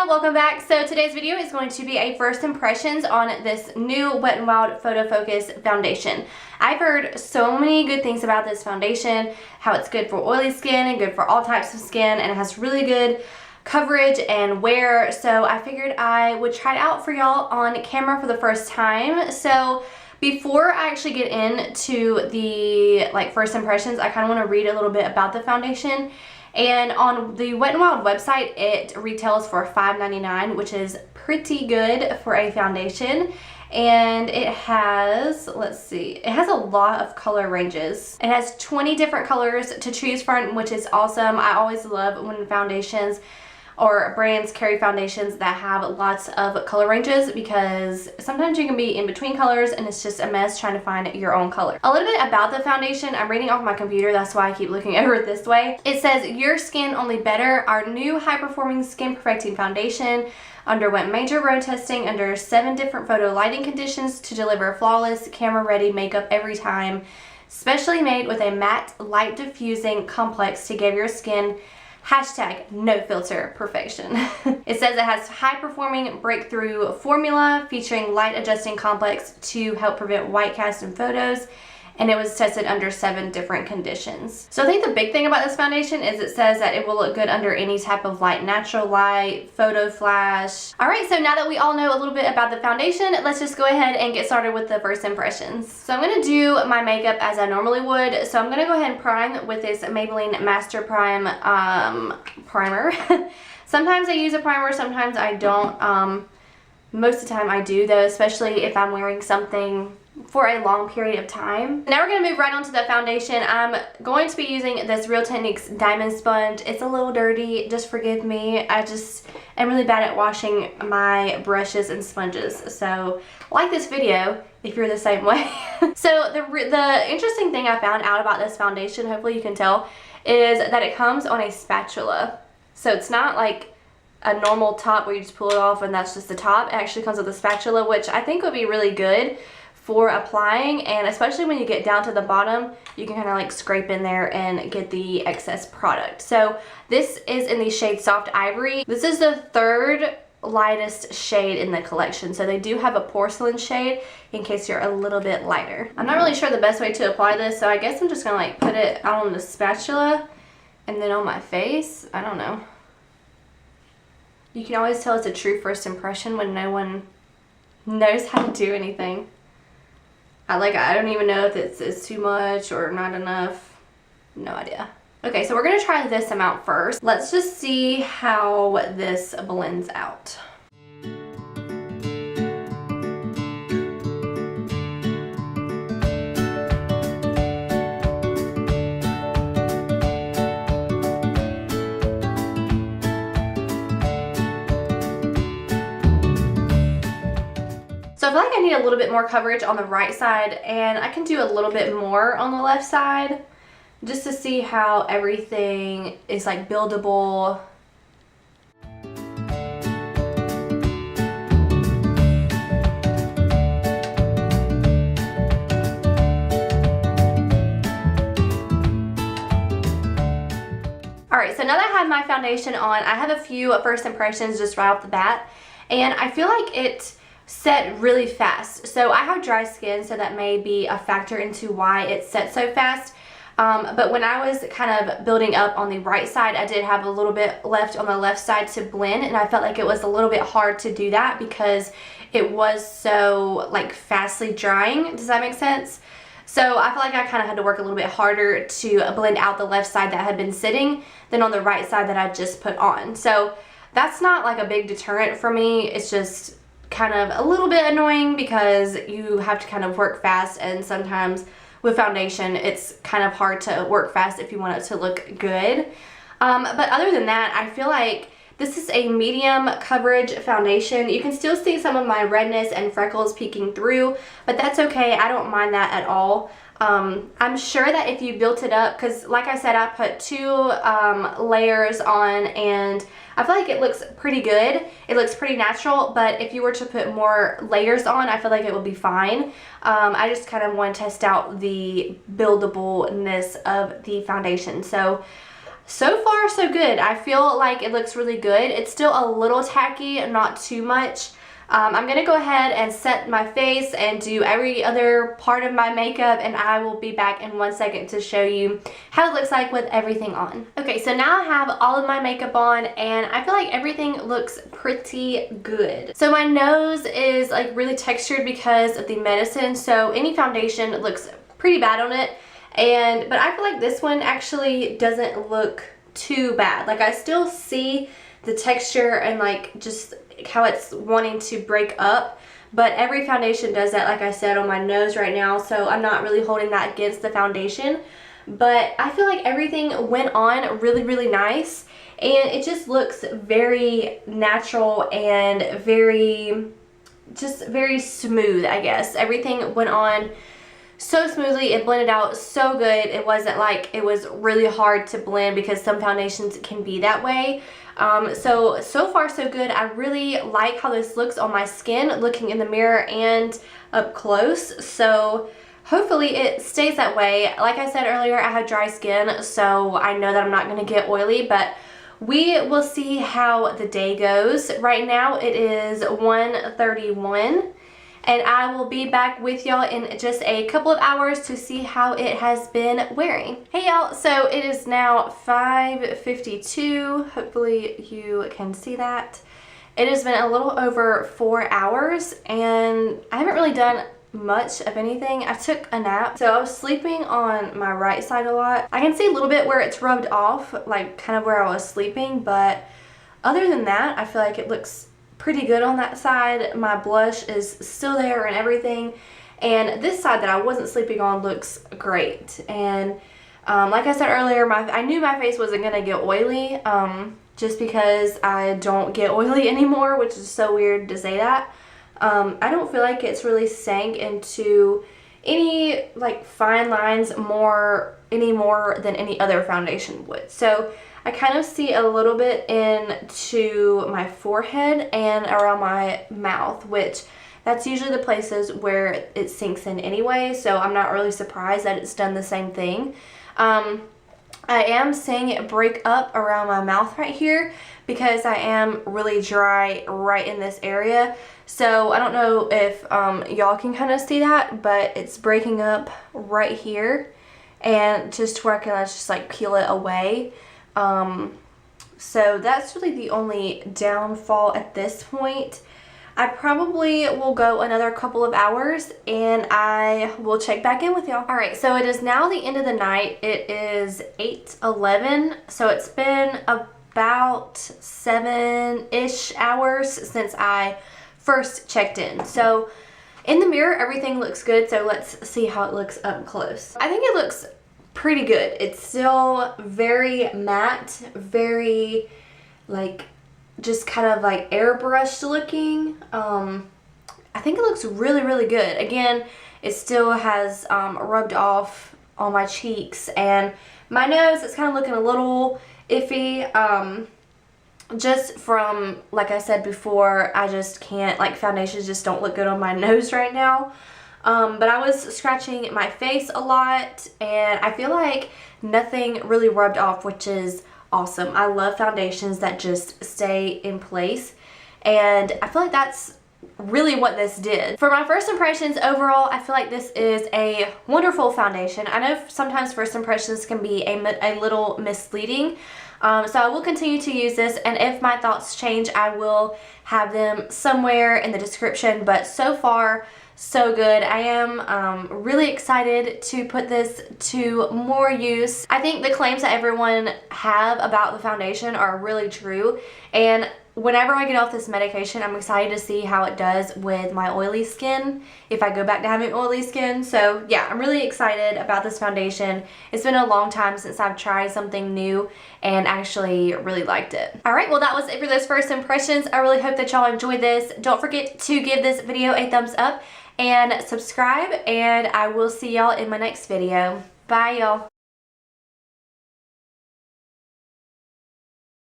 y'all, welcome back. So today's video is going to be a first impressions on this new Wet n Wild Photo Focus foundation. I've heard so many good things about this foundation, how it's good for oily skin and good for all types of skin, and it has really good coverage and wear. So I figured I would try it out for y'all on camera for the first time. So before I actually get into the first impressions, I kind of want to read a little bit about the foundation. And on the Wet n Wild website, it retails for $5.99, which is pretty good for a foundation. And it has, let's see, it has a lot of color ranges. It has 20 different colors to choose from, which is awesome. I always love when foundations or brands carry foundations that have lots of color ranges, because sometimes you can be in between colors and it's just a mess trying to find your own color. A little bit about the foundation. I'm reading off my computer, that's why I keep looking over it this way. It says, your skin only better, our new high-performing skin perfecting foundation underwent major road testing under 7 different photo lighting conditions to deliver flawless, camera-ready makeup every time. Specially made with a matte light diffusing complex to give your skin #NoFilter perfection. It says it has high-performing breakthrough formula featuring light adjusting complex to help prevent white cast in photos, and it was tested under 7 different conditions. So I think the big thing about this foundation is it says that it will look good under any type of light, natural light, photo flash. Alright, so now that we all know a little bit about the foundation, let's just go ahead and get started with the first impressions. So I'm going to do my makeup as I normally would. So I'm going to go ahead and prime with this Maybelline Master Prime primer. Sometimes I use a primer, sometimes I don't. Most of the time I do though, especially if I'm wearing something for a long period of time. Now we're going to move right on to the foundation. I'm going to be using this Real Techniques Diamond Sponge. It's a little dirty, just forgive me. I just am really bad at washing my brushes and sponges. So like this video if you're the same way. So the interesting thing I found out about this foundation, hopefully you can tell, is that it comes on a spatula. So it's not like a normal top where you just pull it off and that's just the top. It actually comes with a spatula, which I think would be really good for applying, and especially when you get down to the bottom, you can kind of like scrape in there and get the excess product. So this is in the shade Soft Ivory. This is the 3rd lightest shade in the collection, so they do have a porcelain shade in case you're a little bit lighter. I'm not really sure the best way to apply this, so I guess I'm just gonna like put it on the spatula and then on my face. I don't know. You can always tell it's a true first impression when no one knows how to do anything. I don't even know if it's too much or not enough. No idea. Okay, so we're gonna try this amount first. Let's just see how this blends out. So I feel like I need a little bit more coverage on the right side, and I can do a little bit more on the left side just to see how everything is like buildable. Alright, so now that I have my foundation on, I have a few first impressions just right off the bat, and I feel like it set really fast. So I have dry skin, so that may be a factor into why it set so fast. But when I was kind of building up on the right side, I did have a little bit left on the left side to blend, and I felt like it was a little bit hard to do that because it was so like fastly drying. Does that make sense? So I feel like I kind of had to work a little bit harder to blend out the left side that had been sitting than on the right side that I just put on. So that's not like a big deterrent for me. It's just kind of a little bit annoying because you have to kind of work fast, and sometimes with foundation it's kind of hard to work fast if you want it to look good. But other than that, I feel like this is a medium coverage foundation. You can still see some of my redness and freckles peeking through, but that's okay. I don't mind that at all. I'm sure that if you built it up, because like I said, I put 2 layers on, and I feel like it looks pretty good. It looks pretty natural, but if you were to put more layers on, I feel like it would be fine. I just kind of want to test out the buildableness of the foundation. So so far so good. I feel like it looks really good. It's still a little tacky, not too much. I'm going to go ahead and set my face and do every other part of my makeup, and I will be back in 1 second to show you how it looks like with everything on. Okay, so now I have all of my makeup on, and I feel like everything looks pretty good. So my nose is like really textured because of the medicine, so any foundation looks pretty bad on it. But I feel like this one actually doesn't look too bad. Like I still see the texture and like just how it's wanting to break up, but every foundation does that, like I said, on my nose right now, so I'm not really holding that against the foundation. But I feel like everything went on really nice, and it just looks very natural and very smooth, I guess. Everything went on so smoothly. It blended out so good. It wasn't like it was really hard to blend, because some foundations can be that way. So far so good. I really like how this looks on my skin, looking in the mirror and up close. So hopefully it stays that way. Like I said earlier, I have dry skin, so I know that I'm not going to get oily, but we will see how the day goes. Right now it is 1:31. And I will be back with y'all in just a couple of hours to see how it has been wearing. Hey y'all, so it is now 5:52. Hopefully you can see that. It has been a little over 4 hours, and I haven't really done much of anything. I took a nap, so I was sleeping on my right side a lot. I can see a little bit where it's rubbed off, like kind of where I was sleeping, but other than that, I feel like it looks pretty good on that side. My blush is still there and everything, and this side that I wasn't sleeping on looks great. And like I said earlier, I knew my face wasn't gonna get oily, just because I don't get oily anymore, which is so weird to say that. I don't feel like it's really sank into any like fine lines any more than any other foundation would. So I kind of see a little bit into my forehead and around my mouth, which that's usually the places where it sinks in anyway, so I'm not really surprised that it's done the same thing. I am seeing it break up around my mouth right here because I am really dry right in this area. So I don't know if y'all can kind of see that, but it's breaking up right here, and just where I can just like peel it away. So that's really the only downfall at this point. I probably will go another couple of hours, and I will check back in with y'all. Alright, so it is now the end of the night. It is 8:11, so it's been about 7-ish hours since I first checked in. So in the mirror, everything looks good, so let's see how it looks up close. I think it looks pretty good. It's still very matte, very like just kind of like airbrushed looking. I think it looks really good. Again, it still has rubbed off on my cheeks, and my nose is kind of looking a little iffy, just from, like I said before, I just can't, like, foundations just don't look good on my nose right now. But I was scratching my face a lot, and I feel like nothing really rubbed off, which is awesome. I love foundations that just stay in place, and I feel like that's really what this did. For my first impressions overall, I feel like this is a wonderful foundation. I know sometimes first impressions can be a little misleading, so I will continue to use this, and if my thoughts change, I will have them somewhere in the description. But so far, so good. I am really excited to put this to more use. I think the claims that everyone have about the foundation are really true, and whenever I get off this medication, I'm excited to see how it does with my oily skin, if I go back to having oily skin. So yeah, I'm really excited about this foundation. It's been a long time since I've tried something new and actually really liked it. Alright, well that was it for those first impressions. I really hope that y'all enjoyed this. Don't forget to give this video a thumbs up and subscribe, and I will see y'all in my next video. Bye y'all.